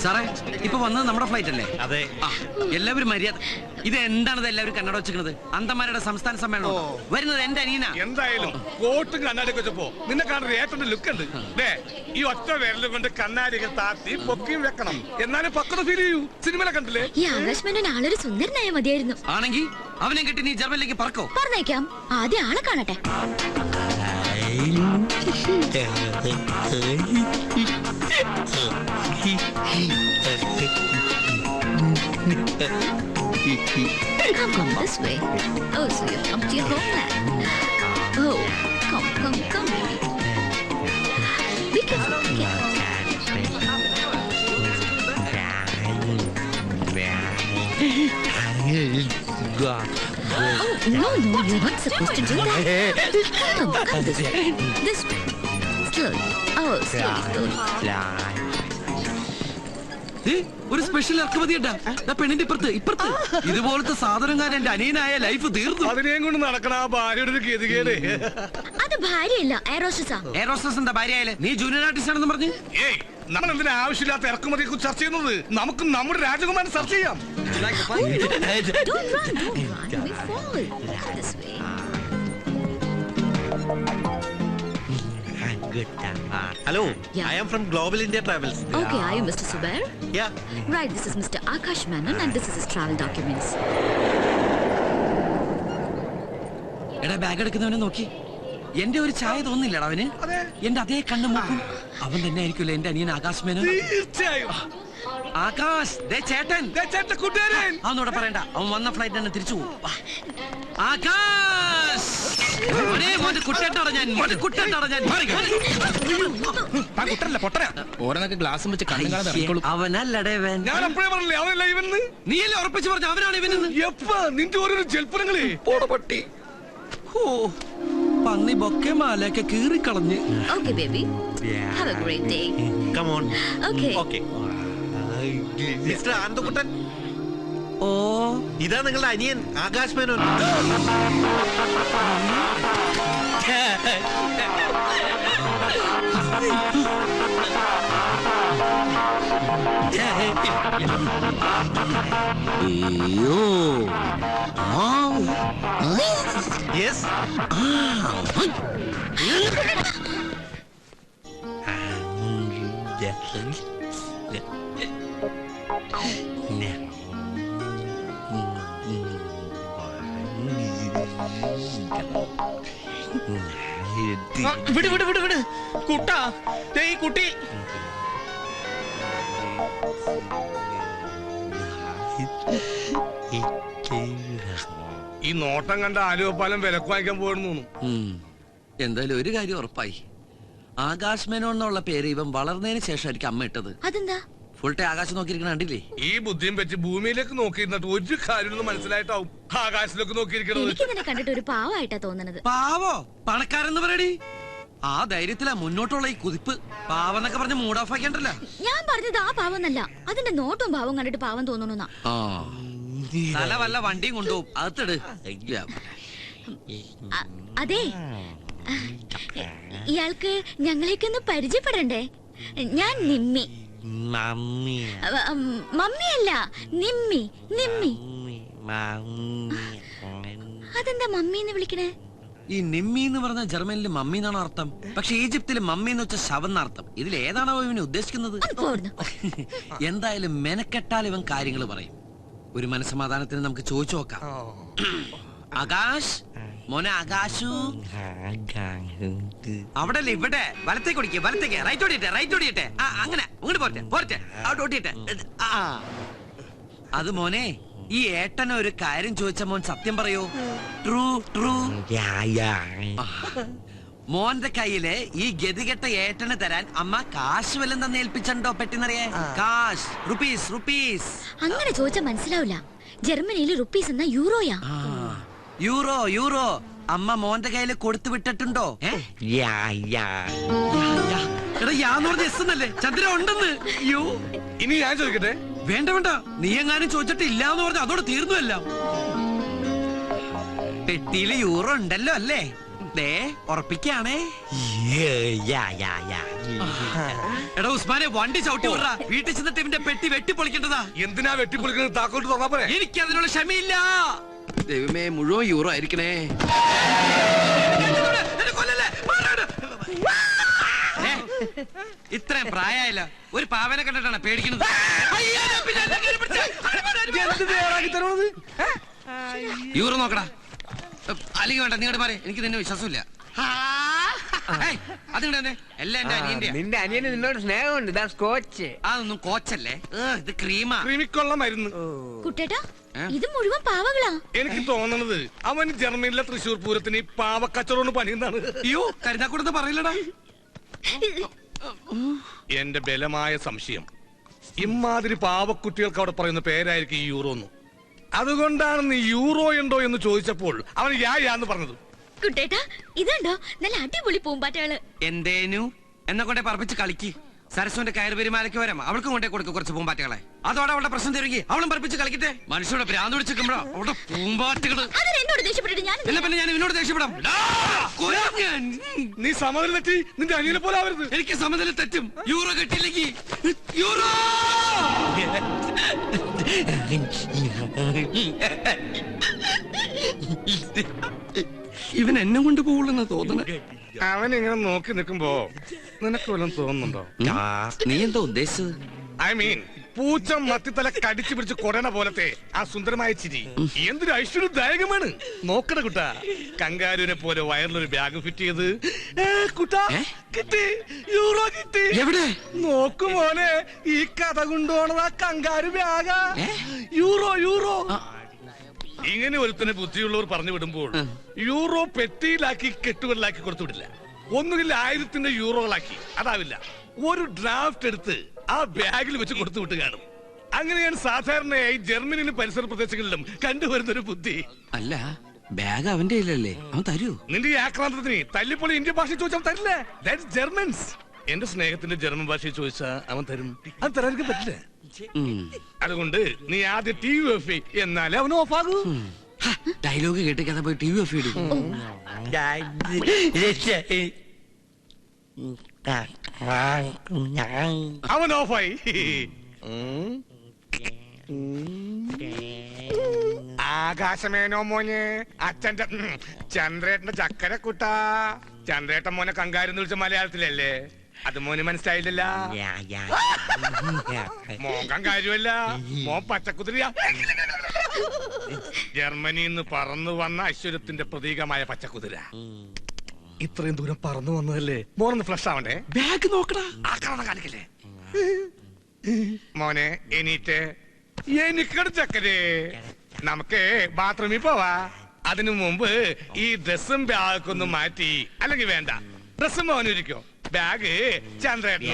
സാറേ ഇപ്പൊ വന്നത് നമ്മുടെ ഫ്ലൈറ്റ് അല്ലേ? അതെ. എല്ലാവരും മര്യാദ. ഇത് എന്താണത് എല്ലാവരും കണ്ണട വെച്ചിരിക്കുന്നത്? അന്തമാരുടെ സംസ്ഥാന സമ്മേളനം വരുന്നത് എന്റെ അനിയനാ. എന്തായാലും കോട്ടും കണ്ണാടിയൊക്കെ വെച്ചപ്പോ നിന്നെ കാണുന്ന ഏറ്റവും ലുക്ക് ഉണ്ട്. ഈ ഒറ്റ വിരലും കൊണ്ട് കണ്ണാടിയൊക്കെ താത്തി പൊക്കിയും വെക്കണം, എന്നാലും പക്വത ഫീൽ ചെയ്യൂ. സിനിമയിലെ കണ്ടില്ലേ? ഈ ആകാശ് ആളൊരു സുന്ദരനായ മതിയായിരുന്നു. ആണെങ്കിൽ അവനെ കെട്ടി നീ ജർമ്മനിലേക്ക് പറക്കോ? പറഞ്ഞേക്കാം, ആദ്യം ആളെ കാണട്ടെ. Come this way. Oh, so you've come to your homeland. Oh, come, baby. Be careful, be Oh, no, you're not supposed to do that. Come this way. This way. Slowly. Oh, slowly. ഒരു special ഇറക്കുമതിയുണ്ടാ പെണ്ണിന്റെ ഇപ്പുറത്ത് ഇതുപോലത്തെ സാധനങ്ങൾ എന്റെ അനിയനായ life തീർന്നു. അതിനെയും കൊണ്ട് നടക്കണ ആ ഭാര്യയുടെ ഗതികേട്. അത് ഭാര്യയല്ല, എയറോസ്റ്റസാ. എയറോസ്റ്റസ് എന്താ ഭാര്യയായാലേ? നീ ജൂനിയർ ആർട്ടിസ്റ്റ് ആണെന്ന് പറഞ്ഞു. ഏയ്, നമ്മൾ എന്തിനാ ആവശ്യമില്ലാത്ത ഇറക്കുമതിയെ കുറിച്ച് ചർച്ച ചെയ്യുന്നത്? നമുക്ക് നമ്മുടെ രാജകുമാരൻ ചർച്ച ചെയ്യാം. Don't run. We fall. This way. Hello, Yeah. I am from Global India Travels. Okay, are you Mr. Subair? Yeah. Right, this is Mr. Akash Menon and this is his travel documents. എടാ bag എടുക്കുന്നവനെ നോക്കി എന്റെ ഒരു ചായ തോന്നില്ലടാ അവന്. എന്റെ അതേ കണ്ണു മൂക്കും അവൻ തന്നെ ആയിരിക്കുമല്ലോ എന്റെ അനിയൻ ആകാശ് മേനോൻ. തീർച്ചയായും. ആകാശ്, ദേ ചേട്ടൻ. കൂട്ടുകാരൻ അവനോട് പറയണ്ട, അവൻ വന്ന ഫ്ലൈറ്റ് തന്നെ തിരിച്ചു പോകും. ആകാശ്, മോന്റെ കുട്ടേട്ടോടെ ഞാൻ ഓരോന്നൊക്കെ ഗ്ലാസും വെച്ച് കണ്ണു കാണാതെ ഇറങ്ങിക്കോളൂ. അവനല്ലടേ വേൻ. ഞാൻ അപ്പോഴേ പറഞ്ഞില്ലേ അവനല്ല ഇവന്ന്. നീയല്ലേ ഉറപ്പിച്ച് പറഞ്ഞു അവനാണ് ഇവനെന്ന്? എപ്പാ നിന്റെ ഓരോരോ ജൽപ്പനങ്ങളെ പട്ടി. ഓ പന്നി ബൊക്കെ മാലയൊക്കെ കീറിക്കളഞ്ഞ്. Okay, baby. Have a great day. Come on. Okay. Okay. Mr. Anandakuttan, ഓ ഇതാ നിങ്ങളുടെ അനിയൻ ആകാശ് മേനോൻ. Yes. വിട് കുട്ടാ, ഈ കുട്ടി ഈ നോട്ടം കണ്ട ആലുവപ്പാലം വിലക്ക് വാങ്ങിക്കാൻ പോയിരുന്നു. എന്തായാലും ഒരു കാര്യം ഉറപ്പായി, ആകാശ് മേനോൻ എന്നുള്ള പേര് ഇവൻ വളർന്നതിന് ശേഷമായിരിക്കും അമ്മ ഇട്ടത്. അതെന്താ? ഫുൾ ടൈം ആകാശം നോക്കിയിരിക്കണ കണ്ടില്ലേ? ഈ ബുദ്ധിയും വെച്ച് ഭൂമിയിലേക്ക് നോക്കിയിരുന്നിട്ട് ഒരു കാര്യം മനസ്സിലായിട്ടാവും ആകാശത്തിലേക്ക് നോക്കിയിരിക്കണത്. എനിക്കിങ്ങനെ കണ്ടിട്ട് ഒരു പാവായിട്ടാ തോന്നുന്നത്. പാവോ? പണക്കാരെന്ന് പറയടി. ആ ധൈര്യത്തിലാ മുന്നോട്ടുള്ള ഈ കുതിപ്പ്. പാവെന്നൊക്കെ പറഞ്ഞ് മൂഡ് ഓഫ് ആക്കിയണ്ടല്ലോ. ഞാൻ പറഞ്ഞത് ആ പാവന്നല്ല, അതിന്റെ നോട്ടും പാവം കണ്ടിട്ട് പാവം തോന്നുന്നു. തല വല്ല വണ്ടിയും കൊണ്ടുപോകും, അകത്തിട്. അതെ, ഇയാൾക്ക് ഞങ്ങളെയൊക്കെ പരിചയപ്പെടണ്ടേ? ഞാൻ നിമ്മി. മമ്മിയല്ല, നിമ്മി. അതെന്താ മമ്മി എന്ന് വിളിക്കണേ? ഈ നിമ്മി എന്ന് പറഞ്ഞ ജർമ്മനിൽ മമ്മി എന്നാണോ അർത്ഥം? പക്ഷെ ഈജിപ്തിൽ മമ്മി എന്ന് വെച്ച ശവം എന്നർത്ഥം. ഇതിൽ ഏതാണോ ഇവന് ഉദ്ദേശിക്കുന്നത്? എന്തായാലും മെനക്കെട്ടാൽ ഇവൻ കാര്യങ്ങൾ പറയും. ഒരു മനസ്സമാധാനത്തിന് നമുക്ക് ചോദിച്ചു നോക്കാം. ആകാശ്, മോനെ ആകാശു, അവിടെ അല്ലേ ഇവിടെ? വലത്തേക്ക് ഓടിക്കേ, വലത്തേക്ക്. റൈറ്റ് ഓടിയിട്ടെ. അങ്ങനെ അങ്ങോട്ട് പോരട്ടെ അവിടെ ഓടിയിട്ടെ. അത് മോനെ, ഈ ഏട്ടനെ ഒരു കാര്യം ചോദിച്ച മോൻ സത്യം പറയൂ. ട്രൂ. മോന്റെ കയ്യില് ഈ ഗതികെട്ട ഏട്ടന് തരാൻ അമ്മ കാശ് വല്ലതും തന്നെ ഏൽപ്പിച്ചോ? പെട്ടെന്നറിയേ, കാശ്, റുപ്പീസ്. അങ്ങനെ ചോദിച്ചാൽ മനസ്സിലാവില്ല. ജർമ്മനിയിൽ റുപ്പീസ് എന്നാ യൂറോയാ. യൂറോ അമ്മ മോന്റെ കയ്യില് കൊടുത്തു വിട്ടിട്ടുണ്ടോ? ചന്ദ്ര ഉണ്ടെന്ന്. ഇനി ഞാൻ ചോദിക്കട്ടെ? വേണ്ട, നീ എങ്ങാനും ചോദിച്ചിട്ട് ഇല്ലാന്ന് പറഞ്ഞ അതോടെ തീർന്നു എല്ലാം. പെട്ടിയില് യൂറോ ഉണ്ടല്ലോ അല്ലേ? ദേ ഉറപ്പിക്കാണേ. എടാ ഉസ്മാനെ വണ്ടി ചവിട്ടി വിടറാ. വീട്ടിൽ ചെന്നിട്ട് ഇവന്റെ പെട്ടി വെട്ടിപ്പൊളിക്കേണ്ടതാ. എന്തിനാ വെട്ടിപ്പൊളിക്കുന്നത്? താക്കോട്ട് തുറന്നാ പോരെ. എനിക്ക് അതിനുള്ള ക്ഷമയില്ല. ദൈവമേ, മുഴുവൻ യൂറോ ആയിരിക്കണേ. എന്നെ കൊല്ലല്ലേ. ഏ, ഇത്രയും പ്രായമായില്ല, ഒരു പാവനെ കണ്ടിട്ടാണ് പേടിക്കുന്നത്. അയ്യോ, പിന്നെ എന്നെ കയറി പിടിച്ച്. യൂറോ നോക്കടാ. അല്ലെങ്കിൽ വേണ്ട, നിങ്ങളുടെ മാറി. എനിക്ക് നിന്നെ വിശ്വാസമില്ല. അതിങ്ങടെ എല്ലാം എന്റെ അനിയന്റെ. നിന്റെ അനിയന് നിന്നോട് സ്നേഹമുണ്ട്. ഇതാ സ്കോച്ച്. അതൊന്നും കോച്ചല്ലേ, ഇത് ക്രീമാ. ക്രിമിക്കൊള്ള മരുന്ന്. കുട്ടേട്ടാ, ഇത് മുഴുവൻ പാവകളാ. എനിക്ക് തോന്നണത് അവൻ ജർമ്മനിലെ തൃശ്ശൂർ പൂരത്തിന് ഈ പാവക്കച്ചറോന്ന് പണിയുന്നതാണ്. അയ്യോ, കരുതാക്കൂടെന്ന് പറയില്ലടാ. എന്റെ ബലമായ സംശയം ഇമാതിരി പാവക്കുട്ടികൾക്ക് അവിടെ പറയുന്ന പേരായിരിക്കും ഈ യൂറോ എന്ന്. അതുകൊണ്ടാണ് നീ യൂറോ ഉണ്ടോ എന്ന് ചോദിച്ചപ്പോൾ അവൻ യാന്ന് പറഞ്ഞത്. കുട്ടേട്ടാ, ഇതുണ്ടോ നല്ല അടിപൊളി പൂമ്പാറ്റകള്. എന്തേനു എന്നെ കൊണ്ടേ പറപ്പിച്ച് കളിക്ക്. സരസ്വന്റെ കയറ് പെരുമാലയ്ക്ക് വരാം, അവൾക്കും കൊണ്ടേ കൊടുക്കും കുറച്ച് പൂമ്പാറ്റകളെ. അതോടെ അവളുടെ പ്രശ്നം തരുകയും അവളും പറപ്പിച്ച് കളിക്കട്ടെ. മനുഷ്യരുടെ ഭ്രാന്ത് പിടിച്ചിരിക്കുമ്പോഴോ അവിടെ പൂമ്പാറ്റകള്. എന്നോട് ദേഷ്യപ്പെട്ടിട്ട് ഞാൻ എന്നെ പിന്നെ ഞാൻ ഇവനോട് ദേഷ്യപ്പെടാം. നീ സമനില തെറ്റി നിന്റെ അനിയനെ പോലെ ആവരുത്. എനിക്ക് സമനില തെറ്റും. യൂറോ കിട്ടിയില്ലെങ്കിൽ യൂറോ. ഇവൻ എന്നെ കൊണ്ട് പോകുള്ളെന്നാ തോന്നണേ. അവൻ ഇങ്ങനെ നോക്കി നിൽക്കുമ്പോ നിനക്ക് വല്ലതും തോന്നുന്നുണ്ടോ? നീ എന്താ ഉദ്ദേശിച്ചത്? ഐ മീൻ, പൂച്ച മത്തിത്തല കടിച്ചു പിടിച്ച് കൊടണ പോലത്തെ ആ സുന്ദരമായ ചിരി എന്തൊരു ഐശ്വര്യദായകമാണ്. നോക്കണ കുട്ടാ, കങ്കാരുവിനെ പോലെ വയറിലൊരു ബാഗ് ഫിറ്റ് ചെയ്ത്. കുട്ടാ, കിട്ടി, യൂറോ കിട്ടി. എവിടെ? നോക്കു മോനെ, ഈ കഥ കൊണ്ടുപോണത് ആ കങ്കാരു ബാഗാ. Euro euro. ഇങ്ങനെ ഒരുത്തനെ ബുദ്ധിയുള്ളവർ പറഞ്ഞു വിടുമ്പോൾ യൂറോ പെട്ടിയിലാക്കി കെട്ടുകളിലാക്കി കൊടുത്തു വിടില്ല. ഒന്നുകിൽ 1000 യൂറോകളാക്കി, അതാവില്ല, ഒരു ഡ്രാഫ്റ്റ് എടുത്ത് ആ ബാഗിൽ വെച്ച് കൊടുത്തു വിട്ട് കാണും. അങ്ങനെയാണ് സാധാരണയായി ജർമ്മനിയിലും പരിസര പ്രദേശങ്ങളിലും കണ്ടുവരുന്നൊരു ബുദ്ധി. അല്ല, ബാഗ് അവന്റെ കയ്യിലല്ലേ, അവൻ തരൂ? നിന്റെ ഈ ആക്രാന്തത്തിന് തല്ലിപ്പൊളി ഇന്ത്യൻ ഭാഷ ചോദിച്ചാൽ തരില്ല. That's Germans. എന്റെ സ്നേഹത്തിന്റെ ജർമ്മൻ ഭാഷയിൽ ചോദിച്ചാ അവൻ തരും. അത് തരാൻ പറ്റില്ല. അതുകൊണ്ട് നീ ആദ്യം TV ഓഫ് ചെയ്യ്, എന്നാലേ അവൻ ഓഫ് ആകൂ. ഡയലോഗ് കേട്ട് കഥ പോയി TV ഓഫ് ചെയ്തു. അവൻ ഓഫായി. ആകാശമേനോ മോനെ, അച്ഛന്റെ ചന്ദ്രേട്ടന്റെ ചക്കര കുട്ടാ. ചന്ദ്രേട്ടൻ മോനെ കങ്കാരെന്ന് വിളിച്ച മലയാളത്തിലല്ലേ? അത് മോന് മനസ്സിലായില്ലല്ല. മോൻ കങ്കാരുമല്ല, മോൻ പച്ചക്കുതിരയാ. ജർമ്മനിന്ന് പറന്നു വന്ന ഐശ്വര്യത്തിന്റെ പ്രതീകമായ പച്ചക്കുതിര. ഇത്രയും ദൂരം പറന്നു വന്നതല്ലേ, മോനൊന്ന് ഫ്ലഷ് ആവണ്ടേ? ബാഗ് നോക്കടാ. ആക്രമണം കാണിക്കല്ലേ മോനെ. എണീറ്റ്, എനിക്കട് ചക്കരേ, നമുക്ക് ബാത്റൂമിൽ പോവാ. അതിനു മുമ്പ് ഈ ഡ്രസ്സും ബാഗൊന്നും മാറ്റി. അല്ലെങ്കിൽ വേണ്ട, ഡ്രസ്സും മോനിരിക്കോ, ബാഗ് ചന്ദ്രേട്ടൻ.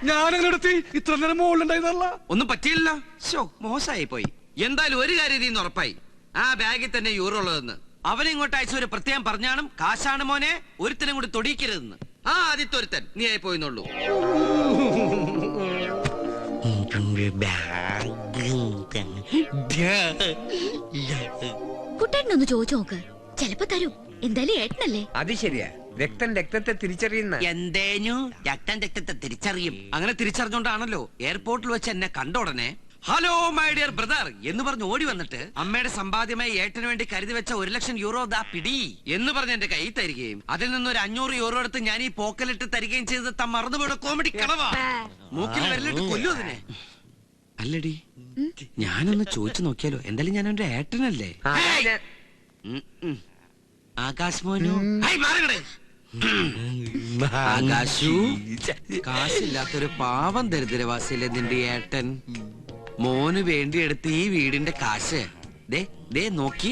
ഞാനങ്ങനെ എടുത്തി ഇത്ര നേരം മുകളിലുണ്ടായിരുന്നല്ല. ഒന്നും പറ്റിയില്ല. മോശമായി പോയി. എന്തായാലും ഒരു കാര്യം നീ ഉറപ്പായി, ആ ബാഗിൽ തന്നെ യൂറോ ഉള്ളതെന്ന്. അവനെ ഇങ്ങോട്ട് അയച്ച ഒരു പ്രത്യേകം പറഞ്ഞാണ്, കാശാണ് മോനെ, ഒരുത്തനും കൂടി തൊടിയിക്കരുതെന്ന്. ആ ആദ്യത്തെ ഒരുത്തൻ നീ ആയി പോയിന്നുള്ളൂ. കുട്ടേട്ടനൊന്ന് ചോദിച്ചു നോക്ക്, ചെലപ്പോ തരും. എന്തായാലും ഏട്ടനല്ലേ. അത് ശരിയാ, രക്തം രക്തത്തെ തിരിച്ചറിയുന്ന. എന്തേനു രക്തത്തെ തിരിച്ചറിയും. അങ്ങനെ തിരിച്ചറിഞ്ഞോണ്ടാണല്ലോ എയർപോർട്ടിൽ വെച്ച് എന്നെ കണ്ട ഉടനെ ഹലോ മൈ ഡിയർ ബ്രദർ എന്ന് പറഞ്ഞ് ഓടി വന്നിട്ട് അമ്മയുടെ സമ്പാദ്യമായി ഏട്ടന് വേണ്ടി കരുതി വെച്ച 1,00,000 യൂറോ ദാ പിടി എന്ന് പറഞ്ഞ് എന്റെ കൈ തരികയും അതിൽ നിന്നൊരു 500 യൂറോ എടുത്ത് ഞാൻ ഈ പോക്കലിട്ട് തരികയും ചെയ്ത് മറന്നുപോയ കോമഡി കളവാ. മൂക്കിൽ വരലിട്ട് കൊല്ലു അതിനെ. അല്ലടി, ഞാനൊന്ന് ചോദിച്ചു നോക്കിയാലോ? എന്തായാലും ഞാൻ എന്റെ ഏട്ടനല്ലേ. ആകാശ് മോനു, ആകാശു, കാശില്ലാത്തൊരു പാവം ദരിദ്രവാസിയിലെ നിന്റെ ഏട്ടൻ. മോന് വേണ്ടി എടുത്ത് ഈ വീടിന്റെ കാശ് ദേ നോക്കി.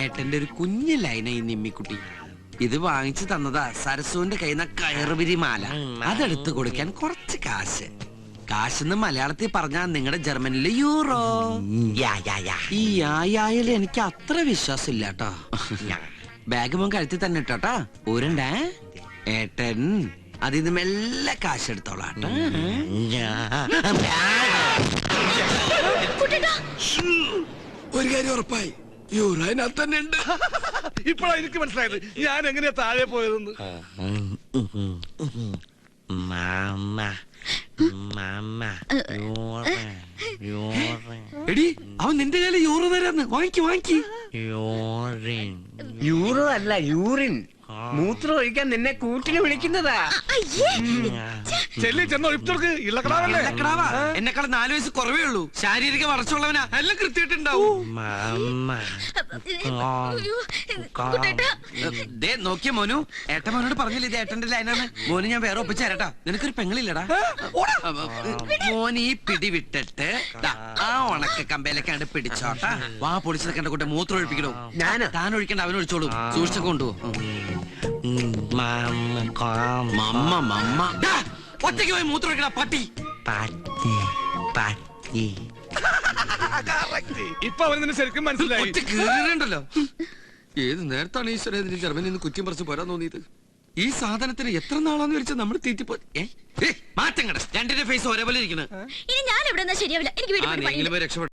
ഏട്ടന്റെ ഒരു കുഞ്ഞു ലൈന ഈ നിമ്മിക്കുട്ടി. ഇത് വാങ്ങിച്ചു തന്നതാ സരസുവിന്റെ കയ്യിൽ നിന്ന് കയറുപിരി മാല. അതെടുത്ത് കൊടുക്കാൻ കുറച്ച് കാശ്. കാശെന്ന് മലയാളത്തിൽ പറഞ്ഞാ നിങ്ങളുടെ ജർമ്മനിലെ യൂറോ. ഈ ആയാലും എനിക്ക് അത്ര വിശ്വാസം ഇല്ല കേട്ടോ. ബാഗ് മോൻ കഴുത്തി തന്നെ ഇട്ടോട്ടാ. ഊരണ്ടേ? ഏട്ടൻ അതിന്ന് മെല്ലെ കാശെടുത്തോളാം ട്ടോ. കുട്ടേട്ടാ ഒരു കാര്യം ഉറപ്പായി യൂറോ അതിനകത്ത് തന്നെ ഉണ്ട്. ഇപ്പോഴാ എനിക്ക് മനസ്സിലായത് ഞാൻ എങ്ങനെയാ താഴെ പോയതെന്ന്. എടി അവൻ നിന്റെ കയ്യിൽ യൂറോ തരാന്ന് വാങ്ങിക്ക് വാങ്ങിക്ക്. യൂറോ അല്ല യൂറിൻ. മൂത്രം ഒഴിക്കാൻ നിന്നെ കൂട്ടിന് വിളിക്കുന്നതാ. അയ്യേ ചെല്ലി ചെന്ന് ഒഴിപ്പിച്ചോർക്ക് ഇള്ളക്കടാവല്ലേ. ഇളക്കടാവാ. എന്നെക്കാളും 4 വയസ്സ് കുറവേ ഉള്ളൂ. ശാരീരിക വളർച്ചയുള്ളവനാ. എല്ലാം കൃത്യമായിട്ടുണ്ടാവും. അയ്യോ, കുട്ടേട്ടാ ദേ നോക്കിയ മോനു, ഏട്ടൻ മോനോട് പറഞ്ഞില്ലേ ഇത് ഏട്ടന്റെ ലൈനാണ്. മോന് ഞാൻ വേറെ ഒപ്പിച്ചു തരട്ടാ. നിനക്കൊരു പെങ്ങളില്ലടാ. മോന് ഈ പിടി വിട്ടിട്ട് ദാ ആ ഉണക്ക കമ്പയിലേക്കാണ്ട് പിടിച്ചോട്ടാ. വാ പൊളിച്ചത് കണ്ട കൂട്ടെ മൂത്രം ഒഴിപ്പിക്കണോ. ഞാനാ? താൻ ഒഴിക്കണ്ട, അവൻ ഒഴിച്ചോളൂ. സൂക്ഷിച്ചൊക്കെ കൊണ്ടുപോകും. ഒറ്റയ്ക്ക് പോയി മൂത്രം ഒഴിക്കണ പട്ടി. ഇപ്പൊ അവന് നിന്നെ ശരിക്കും മനസ്സിലായി. ഒറ്റ കീറുണ്ടല്ലോ. ഏത് നേരത്താണ് ഈശ്വരൻ ഇതിന് ജർമ്മനിയിൽ നിന്ന് കുറ്റം പറിച്ച് പോരാൻ തോന്നിയത്? ഈ സാധനത്തിന് എത്ര നാളാന്ന് വെച്ചാൽ നമ്മൾ തീറ്റിപ്പോ മാറ്റം കട. രണ്ടിന്റെ ഫേസ് ഒരേപോലെ ഇരിക്കുന്നത്. ഇനി ഞാൻ എവിടെ നിന്നാ ശരിയാവില്ല. എനിക്ക് വീട്ടിൽ പോയി പണിയുണ്ട്. രക്ഷപ്പെട്ടു.